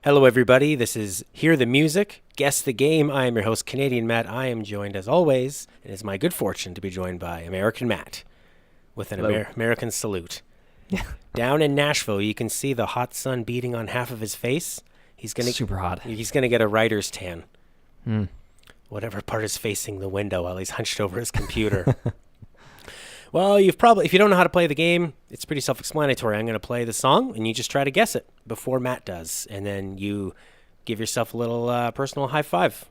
Hello, everybody. This is Hear the Music, Guess the Game. I am your host, Canadian Matt. I am joined, as always, and it's my good fortune to be joined by American Matt with an Hello. American salute. Down in Nashville, you can see the hot sun beating on half of his face. Super hot. He's gonna get a writer's tan. Hmm. Whatever part is facing the window while he's hunched over his computer. Well, if you don't know how to play the game, it's pretty self-explanatory. I'm going to play the song, and you just try to guess it before Matt does. And then you give yourself a little personal high five.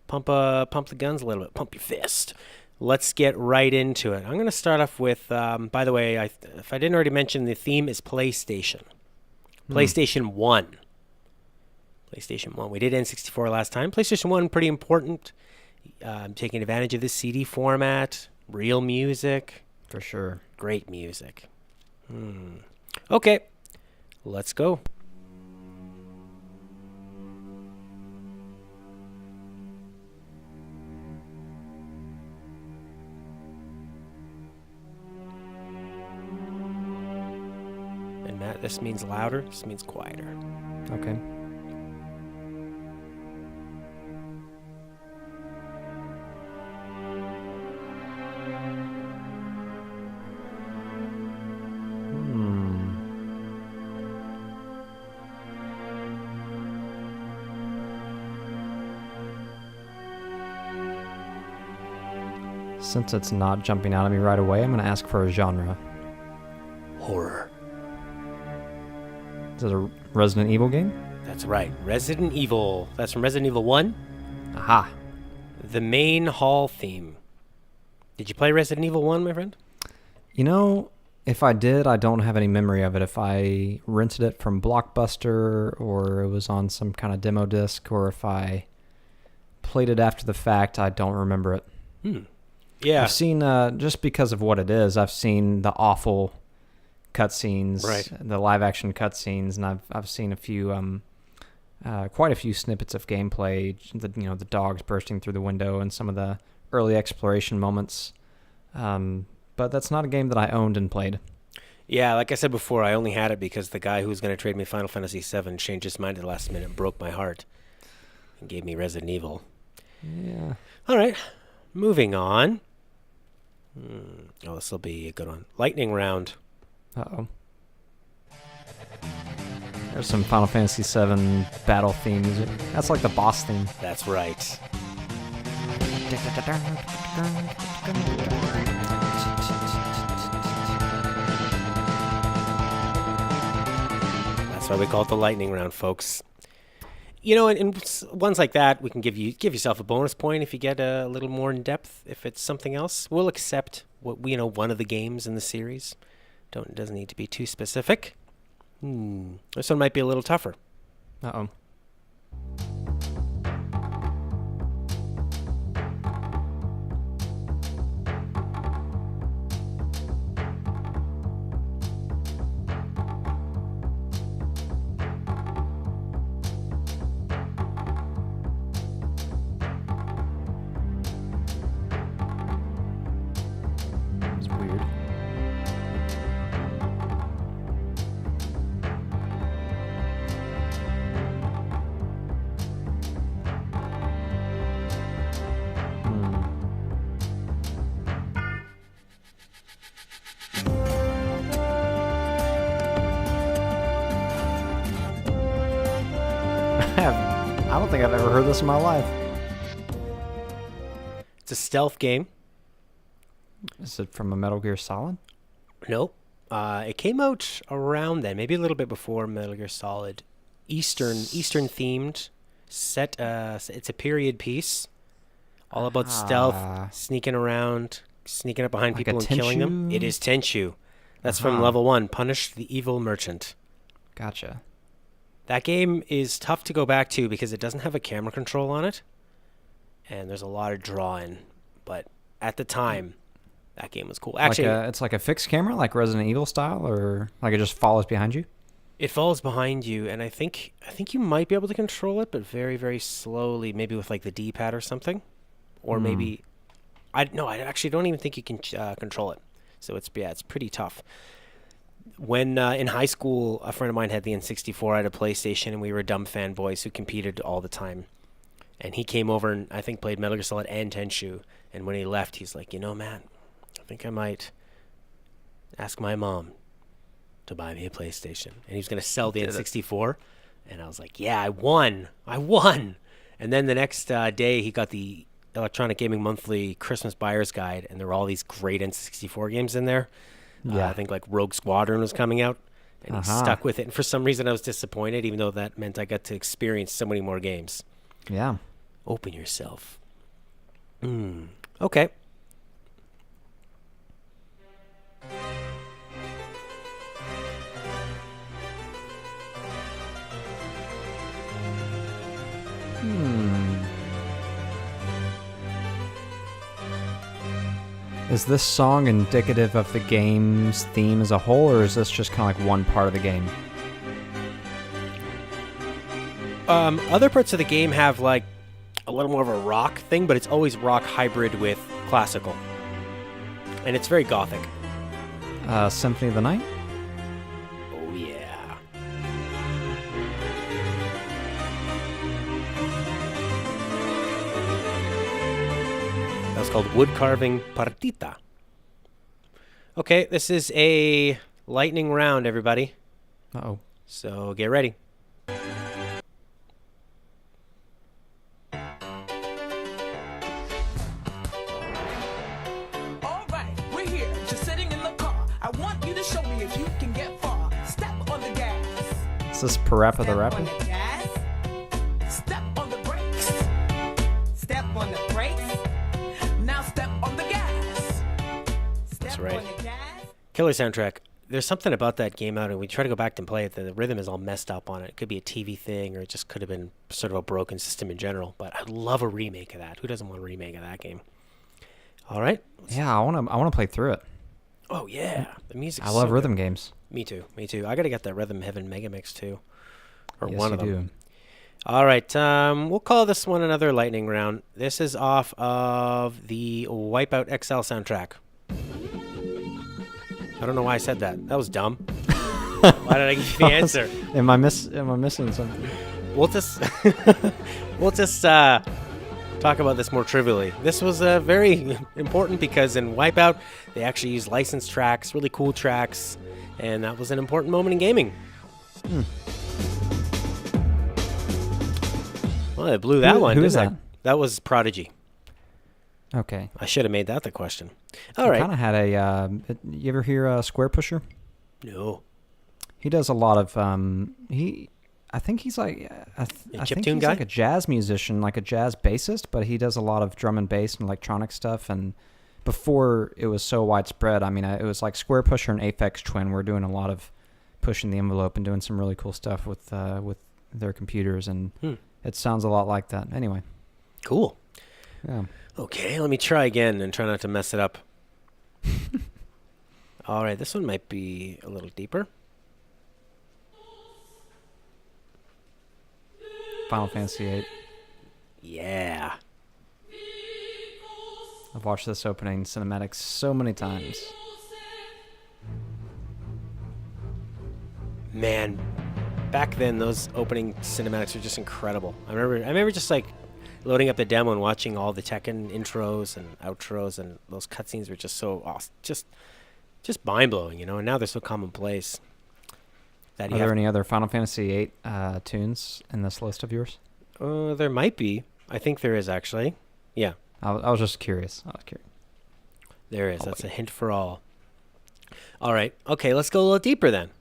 Pump the guns a little bit. Pump your fist. Let's get right into it. I'm going to start off with, by the way, if I didn't already mention, the theme is PlayStation. PlayStation 1. PlayStation 1. We did N64 last time. PlayStation 1, pretty important. Taking advantage of this CD format. Real music. For sure. Great music. Okay, let's go. And Matt, this means louder, this means quieter. Okay. Since it's not jumping out at me right away, I'm going to ask for a genre. Horror. Is it a Resident Evil game? That's right. Resident Evil. That's from Resident Evil 1. Aha. The main hall theme. Did you play Resident Evil 1, my friend? You know, if I did, I don't have any memory of it. If I rented it from Blockbuster or it was on some kind of demo disc or if I played it after the fact, I don't remember it. Yeah. I've seen, just because of what it is, I've seen the awful cutscenes, Right. the live-action cutscenes, and I've seen a few, quite a few snippets of gameplay. The dogs bursting through the window and some of the early exploration moments. But that's not a game that I owned and played. Yeah, like I said before, I only had it because the guy who was going to trade me Final Fantasy VII changed his mind at the last minute and broke my heart and gave me Resident Evil. Yeah. All right, moving on. Oh, this will be a good one. Lightning round. Uh-oh. There's some Final Fantasy VII battle theme music. That's like the boss theme. That's right. That's why we call it the lightning round, folks. You know, in ones like that, we can give yourself a bonus point if you get a little more in depth. If it's something else, we'll accept one of the games in the series. It doesn't need to be too specific. This one might be a little tougher. Uh-oh. It's weird. I don't think I've ever heard this in my life. It's a stealth game. Is it from a Metal Gear Solid? Nope. It came out around then, maybe a little bit before Metal Gear Solid. Eastern themed. Set. It's a period piece, all about stealth, sneaking around, sneaking up behind Like people a and killing them. Tenchu? It is Tenchu. That's from level 1. Punish the evil merchant. Gotcha. That game is tough to go back to because it doesn't have a camera control on it, and there's a lot of drawing. But at the time, that game was cool. Actually, it's like a fixed camera, like Resident Evil style, or like it just follows behind you? it follows behind you, and I think you might be able to control it, but very, very slowly, maybe with like the D-pad or something, or maybe I actually don't even think you can control it. So it's pretty tough. When in high school, a friend of mine had the N64, I had a PlayStation, and we were dumb fanboys who competed all the time. And he came over and I think played Metal Gear Solid and Tenchu. And when he left, he's like, Matt, I think I might ask my mom to buy me a PlayStation. And he was going to sell the N64. And I was like, yeah, I won. And then the next day, he got the Electronic Gaming Monthly Christmas Buyer's Guide, and there were all these great N64 games in there. Yeah. I think like Rogue Squadron was coming out, and he stuck with it. And for some reason, I was disappointed, even though that meant I got to experience so many more games. Yeah. Open yourself. Okay. Is this song indicative of the game's theme as a whole, or is this just kind of like one part of the game? Other parts of the game have like a little more of a rock thing, but it's always rock hybrid with classical. And it's very gothic. Symphony of the Night? Oh, yeah. That's called Wood Carving Partita. Okay, this is a lightning round, everybody. Uh-oh. So get ready. Is this Parappa the Rapper? Step on the brakes. Step on the brakes. Now step on the gas. That's right. Killer soundtrack. There's something about that game out, and we try to go back and play it. The rhythm is all messed up on it. It could be a TV thing, or it just could have been sort of a broken system in general. But I'd love a remake of that. Who doesn't want a remake of that game? All right. Yeah, I want to play through it. Oh yeah, the music. I love rhythm games. Me too. I gotta get that Rhythm Heaven Megamix too, or yes, one of them. Do. All right, we'll call this one another lightning round. This is off of the Wipeout XL soundtrack. I don't know why I said that. That was dumb. Why did I give you the answer? Am I missing something? We'll just talk about this more trivially. This was very important because in Wipeout, they actually used licensed tracks, really cool tracks, and that was an important moment in gaming. Well, I blew that one. Who is that? That was Prodigy. Okay. I should have made that the question. All right. Kind of had a. You ever hear Square Pusher? No. He does a lot of. I think he's like I think he's guy? like a jazz musician, like a jazz bassist, but he does a lot of drum and bass and electronic stuff. And before it was so widespread, I mean, it was like Square Pusher and Aphex Twin were doing a lot of pushing the envelope and doing some really cool stuff with their computers, and it sounds a lot like that. Anyway. Cool. Yeah. Okay, let me try again and try not to mess it up. All right, this one might be a little deeper. Final Fantasy VIII. Yeah. I've watched this opening cinematic so many times. Man, back then those opening cinematics were just incredible. I remember just like loading up the demo and watching all the Tekken intros and outros, and those cutscenes were just so awesome, just mind blowing, And now they're so commonplace. Are there any other Final Fantasy VIII tunes in this list of yours? There might be. I think there is, actually. Yeah. I was just curious. There is. That's a hint for all. All right. Okay, let's go a little deeper then.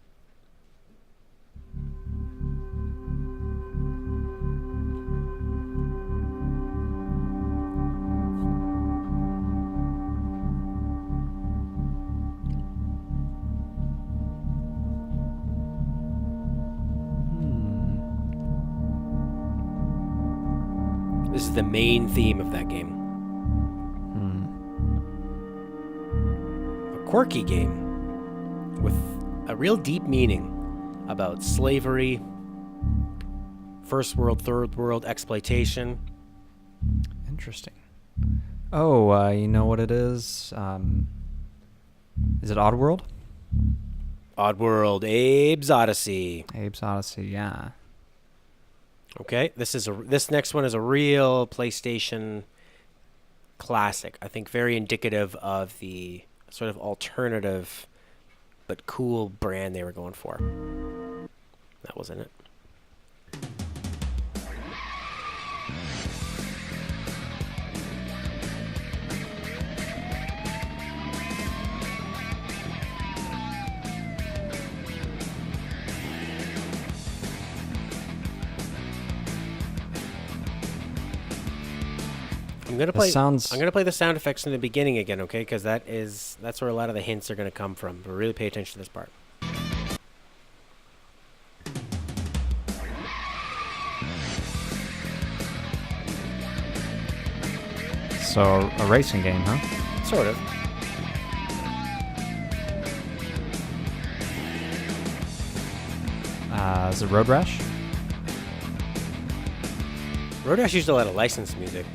This is the main theme of that game. A quirky game with a real deep meaning about slavery, first world, third world exploitation. Interesting. Oh, you know what it is? Is it Oddworld? Oddworld, Abe's Odyssey. Abe's Odyssey, yeah. Okay, this next one is a real PlayStation classic. I think very indicative of the sort of alternative but cool brand they were going for. That wasn't it. I'm gonna play the sound effects in the beginning again, okay? Because that's where a lot of the hints are gonna come from. But really pay attention to this part. So a racing game, huh? Sort of. Is it Road Rash? Road Rash used a lot of licensed music.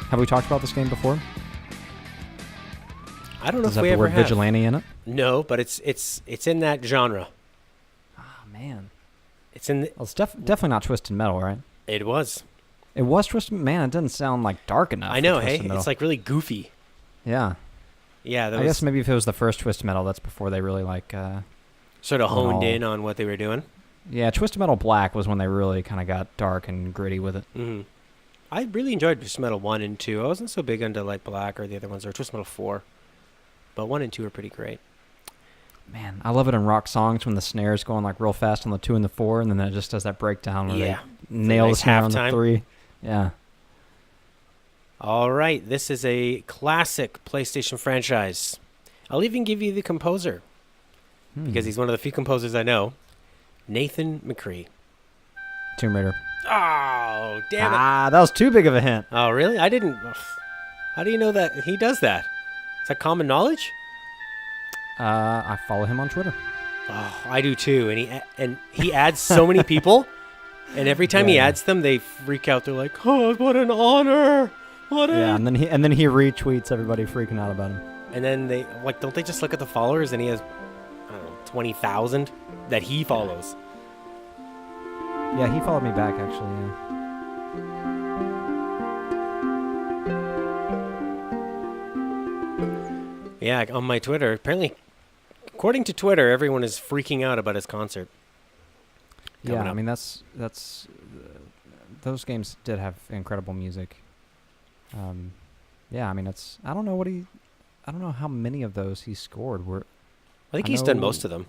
Have we talked about this game before? I don't know Does if it we have the ever word have. vigilante in it? No, but it's in that genre. Oh, man. It's in. Well, it's definitely not Twisted Metal, right? It was. It was Twisted. Man, it doesn't sound like dark enough. I know. for Hey, Twisted Metal. it's like really goofy. Yeah. Yeah, that I was guess maybe if it was the first Twisted Metal, that's before they really like. sort of honed all- in on what they were doing. Yeah, Twisted Metal Black was when they really kind of got dark and gritty with it. Hmm. I really enjoyed Twisted Metal 1 and 2. I wasn't so big into like Black or the other ones, or Twisted Metal 4. But 1 and 2 are pretty great. Man, I love it in rock songs when the snare's going like real fast on the 2 and the 4, and then it just does that breakdown where Yeah. they nail nice the snare on the halftime. 3. Yeah. All right, this is a classic PlayStation franchise. I'll even give you the composer, because he's one of the few composers I know. Nathan McCree. Tomb Raider. Oh, damn it. Ah, that was too big of a hint. Oh, really? I didn't. How do you know that he does that? Is that common knowledge? I follow him on Twitter. Oh, I do too. And he adds so many people, and every time he Yeah. adds them, they freak out. They're like, "Oh, what an honor! What a..." Yeah, and then he retweets everybody freaking out about him. And then they like, don't they just look at the followers? And he has, I don't know, 20,000 that he follows. Yeah, he followed me back actually. Yeah. Yeah, on my Twitter. Apparently, according to Twitter, everyone is freaking out about his concert. Yeah, coming I up. mean those games did have incredible music. Yeah, I mean I don't know how many of those he scored. I think I he's done know- most of them,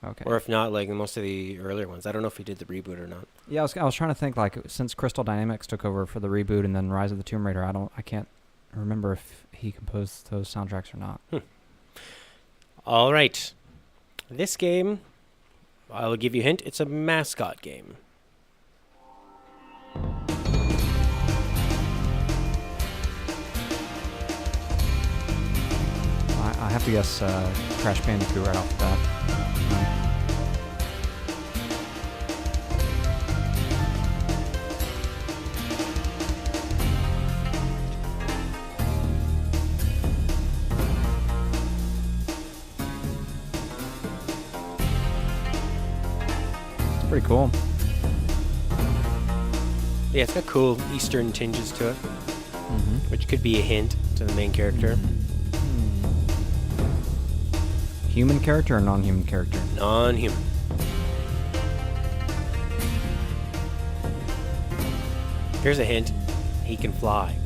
Okay. or if not, like most of the earlier ones. I don't know if he did the reboot or not. Yeah, I was trying to think like since Crystal Dynamics took over for the reboot and then Rise of the Tomb Raider, I can't remember if he composed those soundtracks or not. All right, this game, I'll give you a hint. It's a mascot game. I have to guess Crash Bandicoot right off the bat. No. It's pretty cool. Yeah, it's got cool Eastern tinges to it, Mm-hmm. which could be a hint to the main character. Human character or non-human character? Non-human. Here's a hint. He can fly.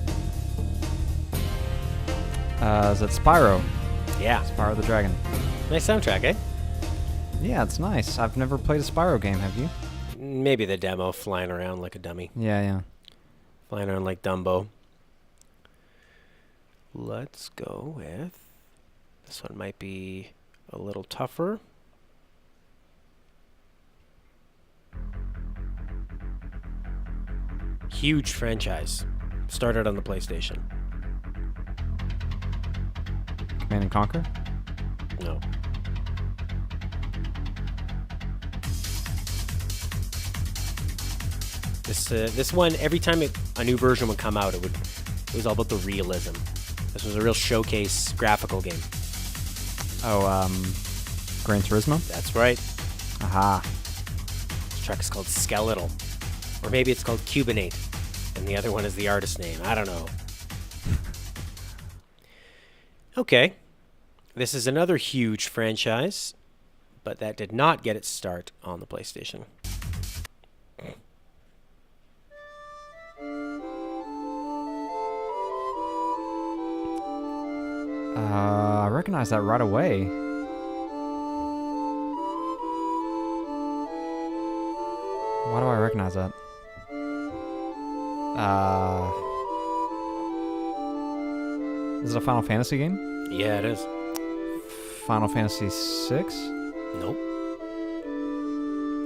Is it Spyro? Yeah. Spyro the Dragon. Nice soundtrack, eh? Yeah, it's nice. I've never played a Spyro game, have you? Maybe the demo, flying around like a dummy. Yeah, yeah. Flying around like Dumbo. Let's go with... This one might be a little tougher. Huge franchise. Started on the PlayStation. Command and Conquer? No. This one, every time a new version would come out, it was all about the realism. This was a real showcase graphical game. Oh, Gran Turismo? That's right. Aha. This track is called Skeletal. Or maybe it's called Cubinate. And the other one is the artist name. I don't know. Okay. This is another huge franchise, but that did not get its start on the PlayStation. I recognize that right away. Why do I recognize that? Is it a Final Fantasy game? Yeah, it is. Final Fantasy 6? Nope.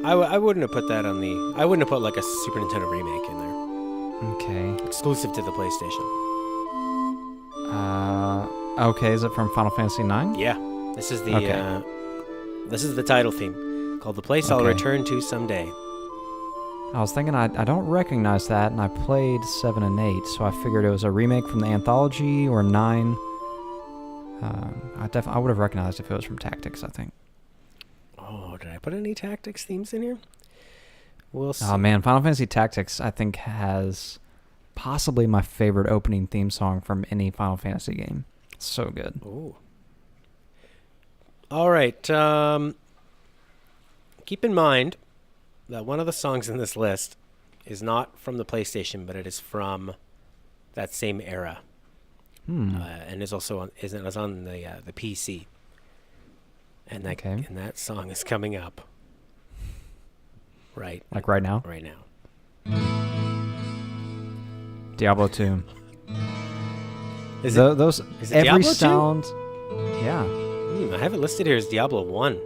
I wouldn't have put that on the... I wouldn't have put like a Super Nintendo remake in there. Okay. Exclusive to the PlayStation. Okay, is it from Final Fantasy 9? Yeah. This is the Okay. This is the title theme, called The Place I'll Okay. Return to Someday. I was thinking I don't recognize that, and I played 7 and 8, so I figured it was a remake from the anthology or 9. I would have recognized if it was from Tactics, I think. Oh, did I put any Tactics themes in here? We'll see. Oh man, Final Fantasy Tactics I think has possibly my favorite opening theme song from any Final Fantasy game. It's so good. Ooh. All right. Keep in mind that one of the songs in this list is not from the PlayStation, but it is from that same era, and is also on the PC. And that Okay. and that song is coming up. Right. Like right now? Right now. Diablo 2. Is Those is it every Diablo 2? sound. Yeah. I have it listed here as Diablo 1.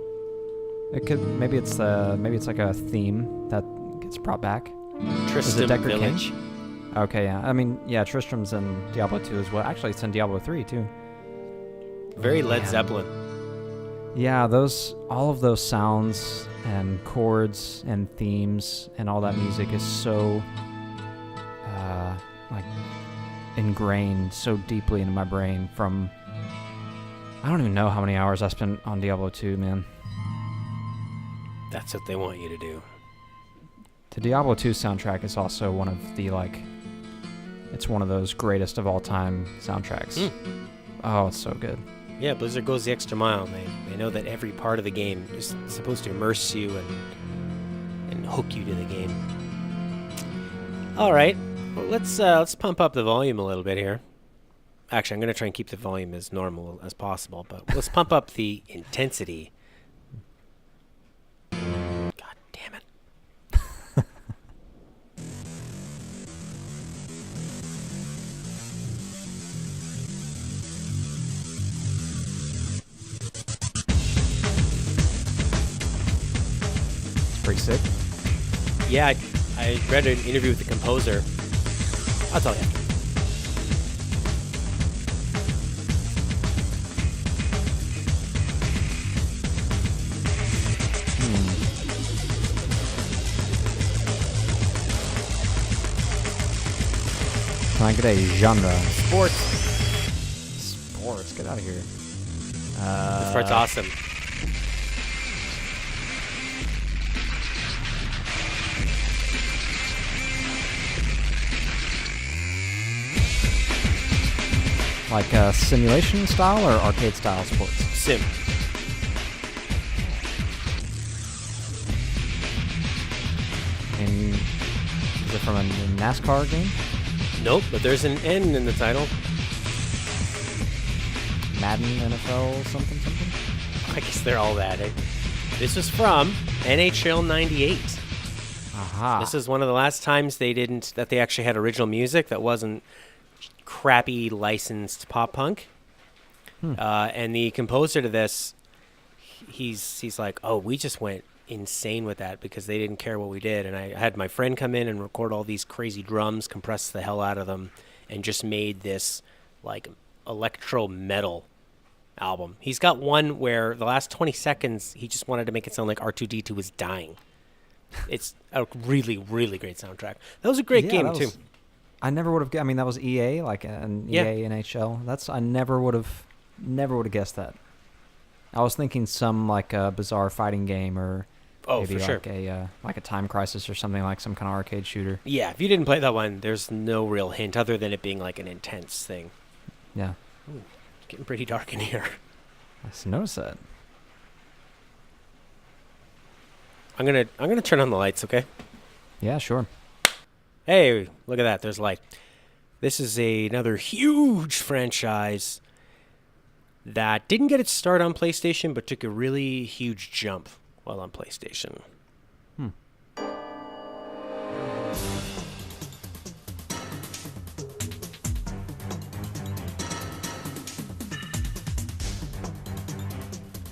It could maybe it's like a theme that gets brought back. Tristram Deckard Cain? Village. Okay, yeah. I mean, yeah, Tristram's in Diablo 2 as well. Actually, it's in Diablo 3 too. Very Led Man. Zeppelin. Yeah, all of those sounds and chords and themes and all that music is so like ingrained so deeply into my brain from I don't even know how many hours I spent on Diablo 2, man. That's what they want you to do. The Diablo 2 soundtrack is also one of the it's one of those greatest of all time soundtracks. Oh, it's so good. Yeah, Blizzard goes the extra mile. They know that every part of the game is supposed to immerse you and hook you to the game. All right, well, let's pump up the volume a little bit here. Actually, I'm going to try and keep the volume as normal as possible, but let's pump up the intensity. God damn it. Pretty sick. Yeah, I read an interview with the composer. I'll tell you after. Can I get a genre? Sports. Sports. Get out of here. This part's awesome. Like simulation style or arcade style sports? Sim. And is it from a NASCAR game? Nope, but there's an N in the title. Madden, NFL, something? I guess they're all that. This was from NHL 98. Aha. This is one of the last times they actually had original music that wasn't crappy licensed pop punk. And the composer to this, he's like, oh, we just went insane with that because they didn't care what we did. And I had my friend come in and record all these crazy drums, compress the hell out of them, and just made this like electro metal album. He's got one where the last 20 seconds he just wanted to make it sound like R2D2 was dying. It's a really, really great soundtrack. That was a great game too. I never would have. I mean, that was EA, like an EA NHL. I never would have guessed that. I was thinking some like a bizarre fighting game or maybe like a Time Crisis or something, like some kind of arcade shooter. Yeah, if you didn't play that one, there's no real hint other than it being like an intense thing. Yeah. Ooh, it's getting pretty dark in here. I just noticed that. I'm gonna turn on the lights, okay? Yeah, sure. Hey, look at that. There's light. This is another huge franchise that didn't get its start on PlayStation, but took a really huge jump while on PlayStation.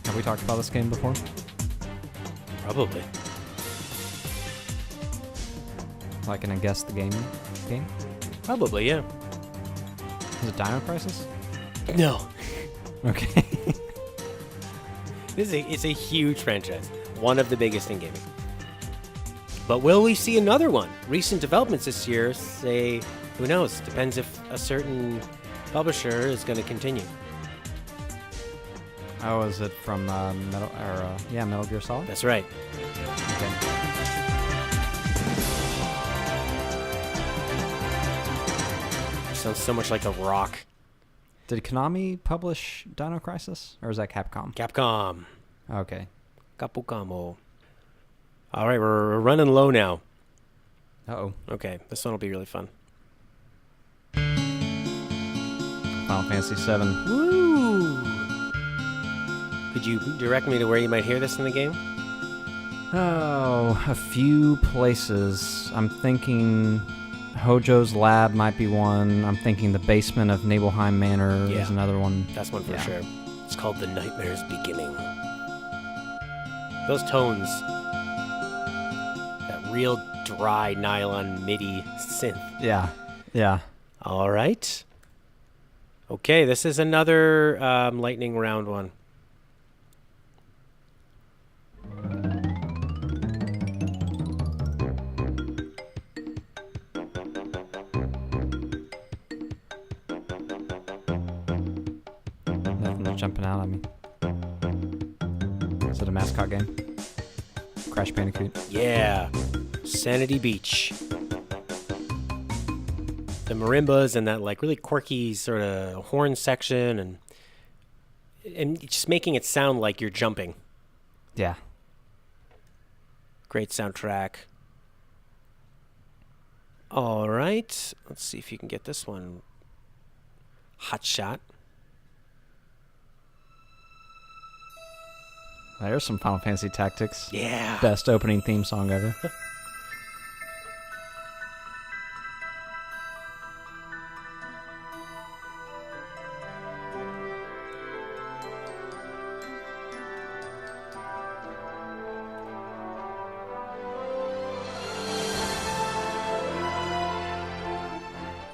Have we talked about this game before? Probably. Like in a Guess the Game game? Probably, yeah. Is it Dino Crisis? No. Okay. It's a huge franchise. One of the biggest in gaming. But will we see another one? Recent developments this year say, who knows? Depends if a certain publisher is going to continue. Oh, is it from Metal Gear Solid? That's right. Okay. Sounds so much like a rock. Did Konami publish Dino Crisis, or is that Capcom? Capcom. Okay. Capcom. All right, we're running low now. Uh-oh. Okay, this one will be really fun. Final Fantasy VII. Woo! Could you direct me to where you might hear this in the game? Oh, a few places. I'm thinking Hojo's Lab might be one. I'm thinking the basement of Nibelheim Manor is another one. That's one for sure. It's called The Nightmare's Beginning. Those tones, that real dry nylon MIDI synth. Yeah. All right. Okay, this is another lightning round one. Nothing jumping out at me. Is it a mascot game? Crash Bandicoot? Yeah. Sanity Beach. The marimbas and that like really quirky sort of horn section and just making it sound like you're jumping. Yeah. Great soundtrack. All right. Let's see if you can get this one. Hot Shot. There's some Final Fantasy Tactics. Yeah. Best opening theme song ever.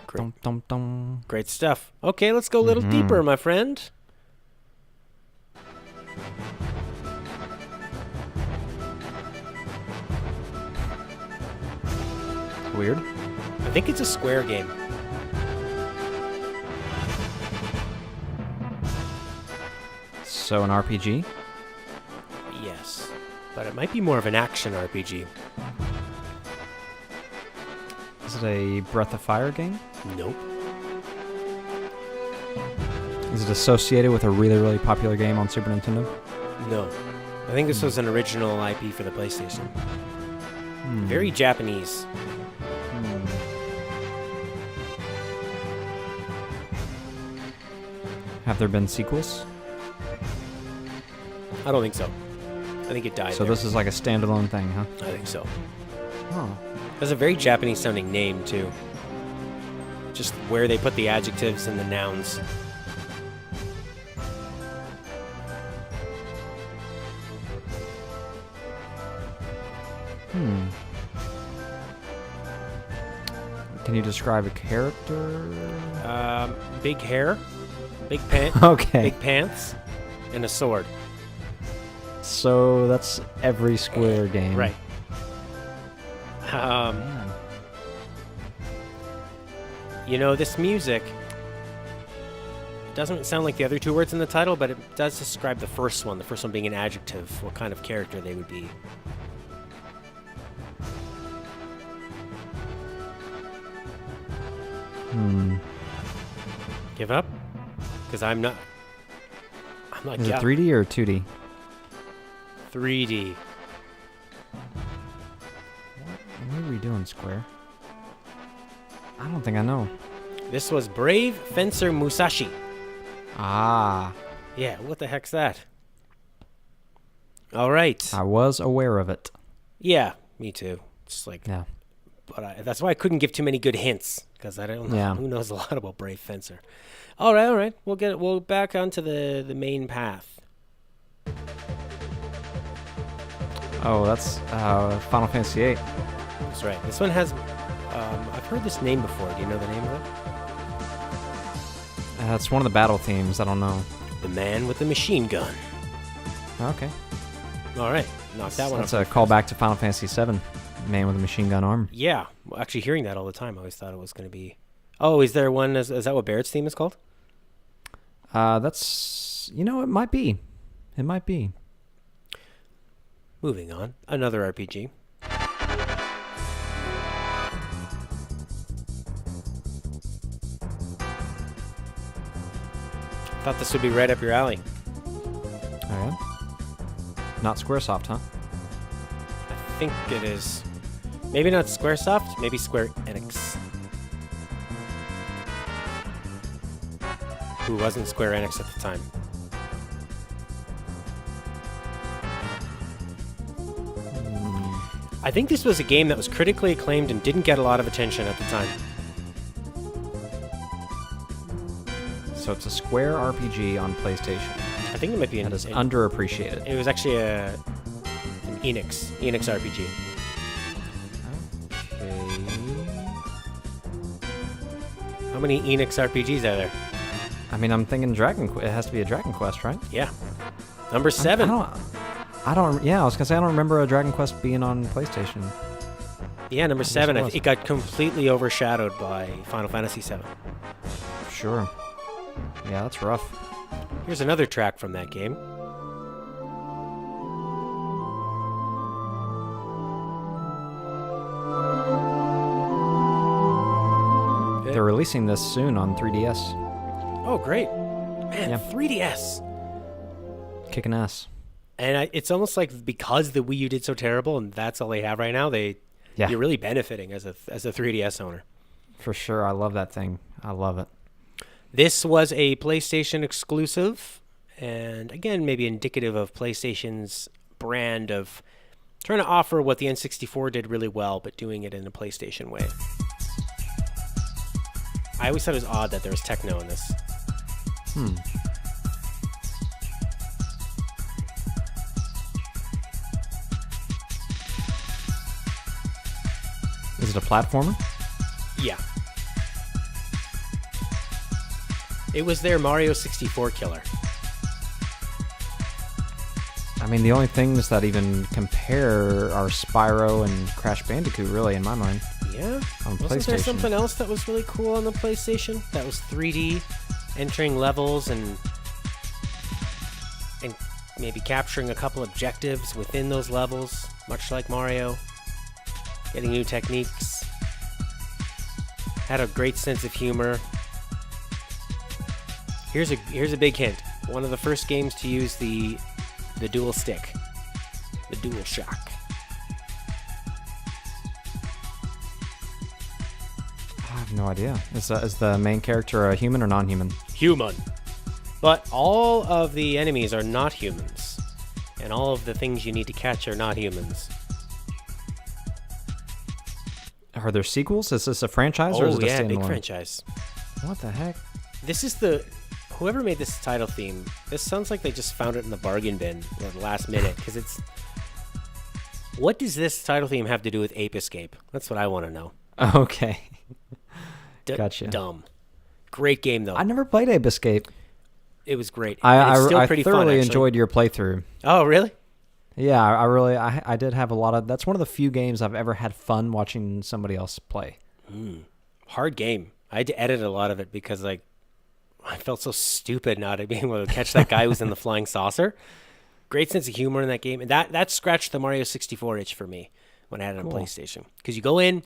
Great. Dum, dum, dum. Great stuff. Okay, let's go a little deeper, my friend. Weird. I think it's a Square game. So an RPG? Yes. But it might be more of an action RPG. Is it a Breath of Fire game? Nope. Is it associated with a really, really popular game on Super Nintendo? No. I think this was an original IP for the PlayStation. Very Japanese. Have there been sequels? I don't think so. I think it died So there. this is like a standalone thing, huh? I think so. Oh. It has a very Japanese sounding name, too. Just where they put the adjectives and the nouns. Can you describe a character? Big hair, big pants, Okay. big pants, and a sword. So that's every Square game. Right. Man. This music doesn't sound like the other two words in the title, but it does describe the first one being an adjective, what kind of character they would be. Give up? Because I'm not Is it 3D or 2D? 3D. What are we doing, Square? I don't think I know. This was Brave Fencer Musashi. Ah, Yeah, what the heck's that? All right. I was aware of it. Yeah, me too. It's like, Yeah. but that's why I couldn't give too many good hints, because I don't know. Yeah. Who knows a lot about Brave Fencer? All right. We'll back onto the main path. Oh, that's Final Fantasy VIII. That's right. This one has. I've heard this name before. Do you know the name of it? It's one of the battle themes. I don't know. The Man with the Machine Gun. Okay. All right. Knock that one That's off. a callback to Final Fantasy VII. Man with a machine gun arm. Yeah. Well, actually, hearing that all the time, I always thought it was going to be. Oh, is there one? Is that what Barrett's theme is called? That's. It might be. It might be. Moving on. Another RPG. Thought this would be right up your alley. Oh, yeah? Not Squaresoft, huh? I think it is. Maybe not Squaresoft, maybe Square Enix. Who wasn't Square Enix at the time. I think this was a game that was critically acclaimed and didn't get a lot of attention at the time. So it's a Square RPG on PlayStation. I think it might be That is underappreciated. it was actually an Enix RPG. Okay. How many Enix RPGs are there? I mean, I'm thinking Dragon Quest. It has to be a Dragon Quest, right? Yeah. Number 7. I don't. Yeah, I was gonna say I don't remember a Dragon Quest being on PlayStation. Yeah, number 7. it was. It got completely overshadowed by Final Fantasy 7. Sure. Yeah, that's rough. Here's another track from that game. They're releasing this soon on 3DS. Oh, great. Man, Yeah. 3DS. Kicking ass. And it's almost like because the Wii U did so terrible and that's all they have right now, Yeah. you're really benefiting as a 3DS owner. For sure. I love that thing. I love it. This was a PlayStation exclusive, and again, maybe indicative of PlayStation's brand of trying to offer what the N64 did really well, but doing it in a PlayStation way. I always thought it was odd that there was techno in this. Is it a platformer? Yeah. It was their Mario 64 killer. I mean, the only things that even compare are Spyro and Crash Bandicoot, really, in my mind. Yeah? On Wasn't there PlayStation. something else that was really cool on the PlayStation? That was 3D, entering levels and maybe capturing a couple objectives within those levels, much like Mario. Getting new techniques. Had a great sense of humor. Here's a big hint. One of the first games to use the dual stick. The Dual Shock. I have no idea. Is the main character a human or non-human? Human. But all of the enemies are not humans. And all of the things you need to catch are not humans. Are there sequels? Is this a franchise or is Oh it a yeah, big standalone? franchise. What the heck? This is whoever made this title theme, this sounds like they just found it in the bargain bin at the last minute, because it's... What does this title theme have to do with Ape Escape? That's what I want to know. Okay. Gotcha. Dumb. Great game though. I never played Ape Escape. It was great. And it's still I pretty thoroughly fun, actually. enjoyed your playthrough. Oh, really? Yeah, I really I did have a lot of. That's one of the few games I've ever had fun watching somebody else play. Hard game. I had to edit a lot of it because like I felt so stupid not being able to catch that guy who was in the flying saucer. Great sense of humor in that game, and that scratched the Mario 64 itch for me when I had it on PlayStation. Because you go in,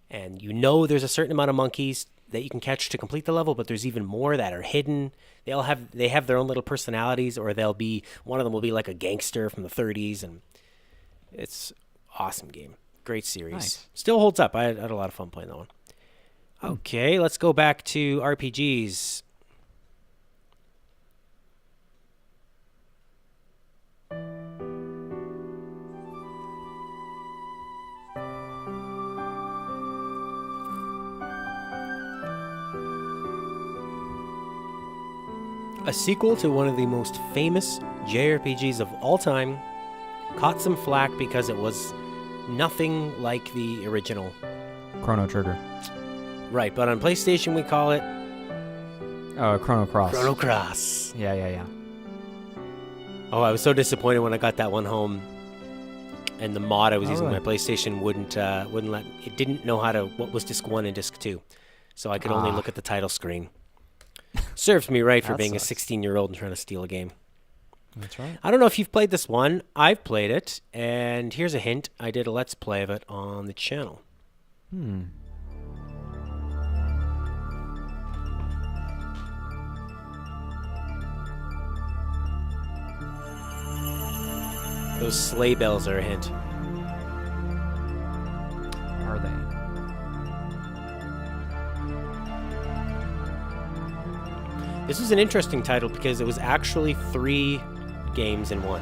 and you know there's a certain amount of monkeys that you can catch to complete the level, but there's even more that are hidden. They have their own little personalities, or they'll be one of them will be like a gangster from the 30s, and it's awesome game. Great series. Nice. Still holds up. I had a lot of fun playing that one. Okay, let's go back to RPGs. A sequel to one of the most famous JRPGs of all time caught some flack because it was nothing like the original. Chrono Trigger. Right, but on PlayStation we call it Chrono Cross. Chrono Cross. Yeah. Oh, I was so disappointed when I got that one home, and the mod I was using on my PlayStation wouldn't let it. Didn't know what was disc 1 and disc 2, so I could only look at the title screen. Serves me right for That being sucks. a 16-year-old and trying to steal a game. That's right. I don't know if you've played this one. I've played it, and here's a hint. I did a Let's Play of it on the channel. Those sleigh bells are a hint. Are they? This was an interesting title because it was actually 3 games in one.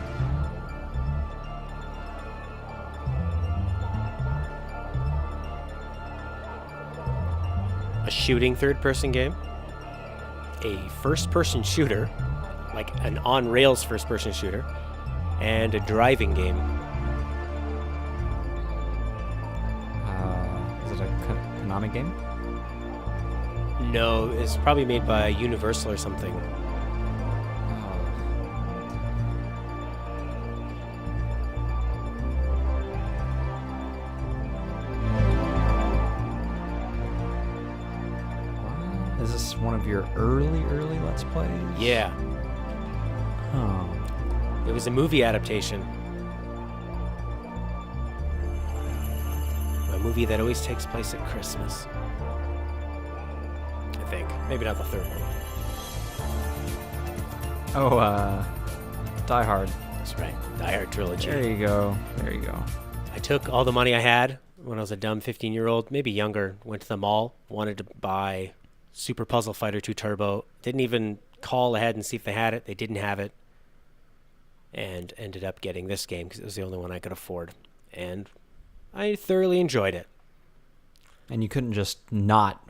A shooting third-person game, a first-person shooter, like an on-rails first-person shooter, and a driving game. Is it a Konami game? No, it's probably made by Universal or something. Is this one of your early Let's Plays? Yeah, Oh. it was a movie adaptation. A movie that always takes place at Christmas. I think. Maybe not the third one. Die Hard. That's right. Die Hard Trilogy. There you go. I took all the money I had when I was a dumb 15-year-old, maybe younger, went to the mall, wanted to buy Super Puzzle Fighter 2 Turbo. Didn't even call ahead and see if they had it. They didn't have it. And ended up getting this game because it was the only one I could afford. And I thoroughly enjoyed it. And you couldn't just not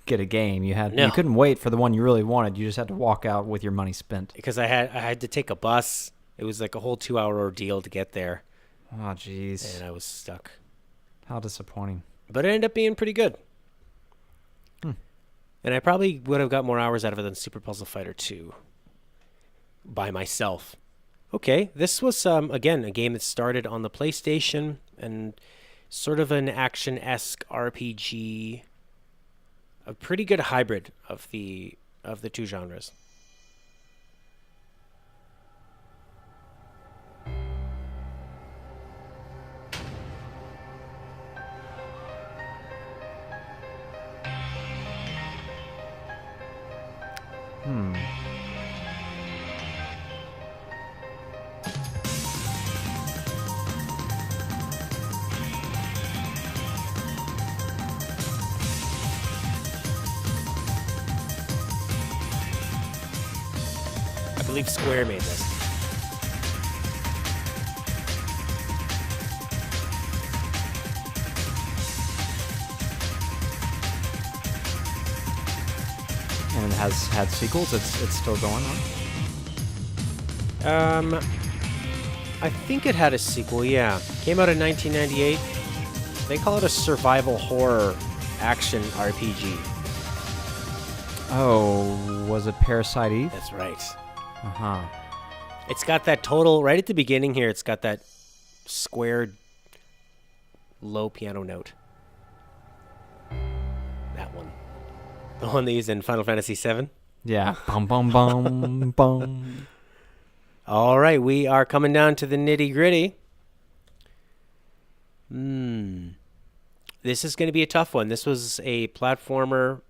get a game. You No. couldn't wait for the one you really wanted. You just had to walk out with your money spent. Because I had to take a bus. It was like a whole 2-hour ordeal to get there. Oh, jeez. And I was stuck. How disappointing. But it ended up being pretty good. And I probably would have got more hours out of it than Super Puzzle Fighter 2 by myself. Okay, this was, again, a game that started on the PlayStation and sort of an action-esque RPG. A pretty good hybrid of the two genres. I believe Square made this. And it has had sequels. It's still going on. I think it had a sequel, yeah. Came out in 1998. They call it a survival horror action RPG. Oh, was it Parasite Eve? That's right. Uh-huh. It's got that total, right at the beginning here, it's got that squared low piano note. That one. The one they use in Final Fantasy VII. Yeah. Bum, bum, bum, bum. All right, we are coming down to the nitty gritty. This is going to be a tough one. This was a platformer.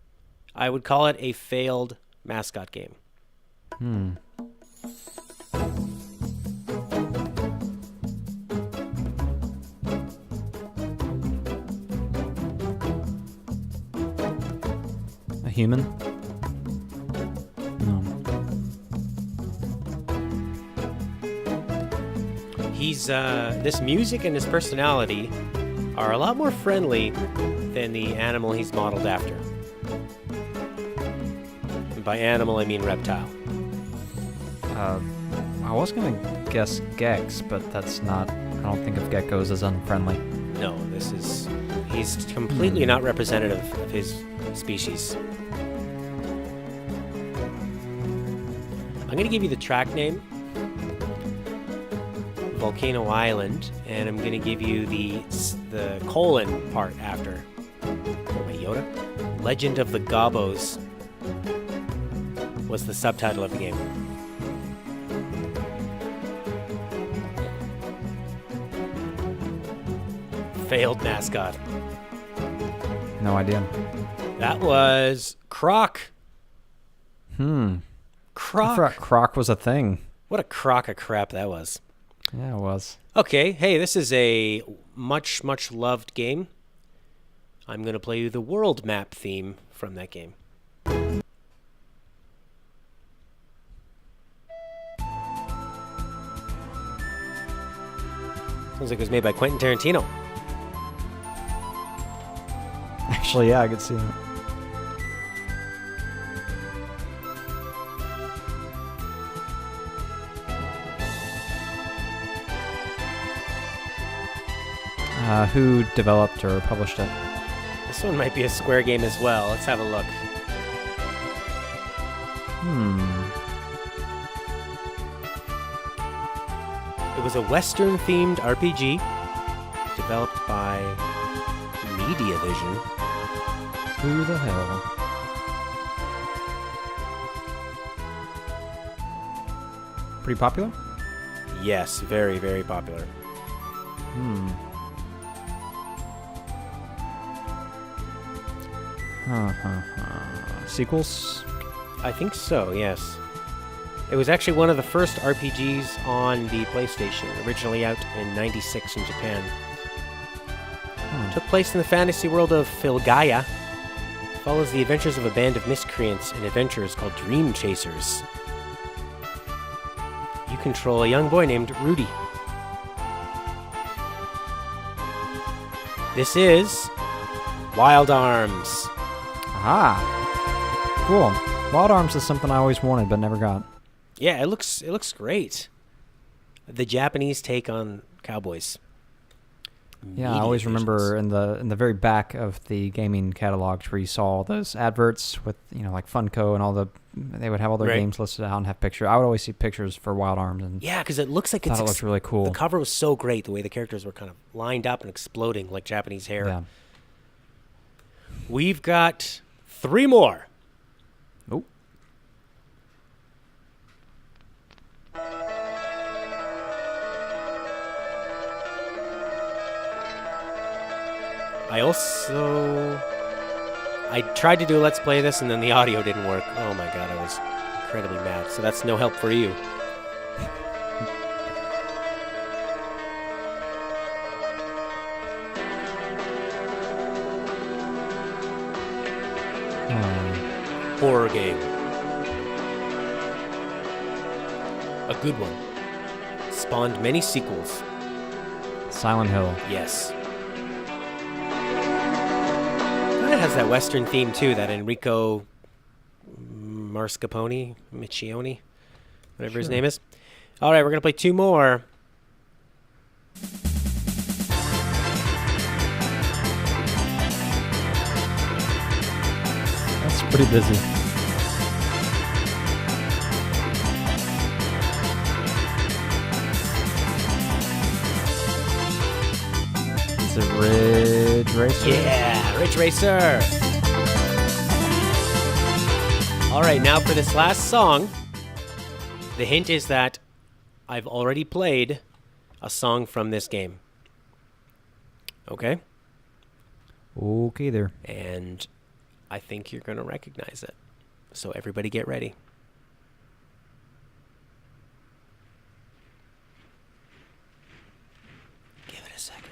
I would call it a failed mascot game. A human? No. He's this music and his personality are a lot more friendly than the animal he's modeled after. And by animal, I mean reptile. I was going to guess Gex, but that's not... I don't think of geckos as unfriendly. No, he's completely not representative of his species. I'm going to give you the track name, Volcano Island, and I'm going to give you the colon part after. Wait, Yoda? Legend of the Gobos was the subtitle of the game. Failed mascot. No idea. That was Croc. I Croc. forgot Croc was a thing. What a crock of crap that was. Yeah, it was. Okay, hey, this is a much, much loved game. I'm going to play you the world map theme from that game. Sounds like it was made by Quentin Tarantino. Actually, yeah, I could see that. Who developed or published it? This one might be a Square game as well. Let's have a look. It was a Western-themed RPG developed by Mediavision. Who the hell? Pretty popular? Yes, very, very popular. Sequels? I think so, yes. It was actually one of the first RPGs on the PlayStation, originally out in '96 in Japan. Took place in the fantasy world of Filgaia. Follows the adventures of a band of miscreants and adventurers called Dream Chasers. You control a young boy named Rudy. This is Wild Arms. Aha! Cool. Wild Arms is something I always wanted but never got. Yeah, it looks great. The Japanese take on cowboys. Yeah, I always remember in the very back of the gaming catalogs where you saw those adverts with, like Funko and they would have all their games listed out and have pictures. I would always see pictures for Wild Arms, and yeah, because it looks like it looks really cool. The cover was so great, the way the characters were kind of lined up and exploding like Japanese hair. Yeah. We've got 3 more. Oh. I tried to do a Let's Play this, and then the audio didn't work. Oh my god, I was incredibly mad. So that's no help for you. Horror game. A good one. Spawned many sequels. Silent Hill. Yes. It has that Western theme too, that Enrico Miccioni, whatever his name is. All right, we're going to play 2 more. That's pretty busy. Is it Ridge Racer? Yeah, Ridge Racer. All right, now for this last song. The hint is that I've already played a song from this game. Okay? Okay there. And I think you're going to recognize it. So everybody get ready. Give it a second.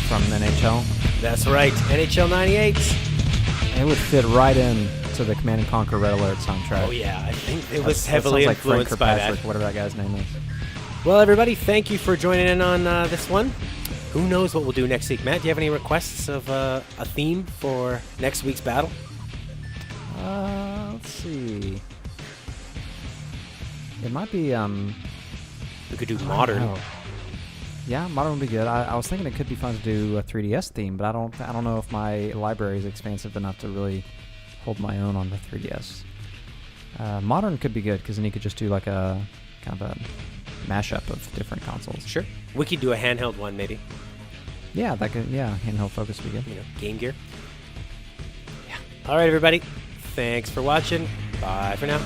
From NHL. That's right, NHL 98. It would fit right in to the Command and Conquer Red Alert soundtrack. Oh yeah, I think it That- was that heavily sounds like Frank influenced by Kirkpatrick, that. whatever that guy's name is. Well, everybody, thank you for joining in on this one. Who knows what we'll do next week? Matt, do you have any requests of a theme for next week's battle? Let's see. It might be We could do modern. Oh. Yeah, modern would be good. I was thinking it could be fun to do a 3DS theme, but I don't know if my library is expansive enough to really hold my own on the 3DS. Modern could be good because then you could just do like a kind of a mashup of different consoles. Sure. We could do a handheld one, maybe. Yeah, handheld focus would be good. You know, Game Gear. Yeah. All right, everybody. Thanks for watching. Bye for now.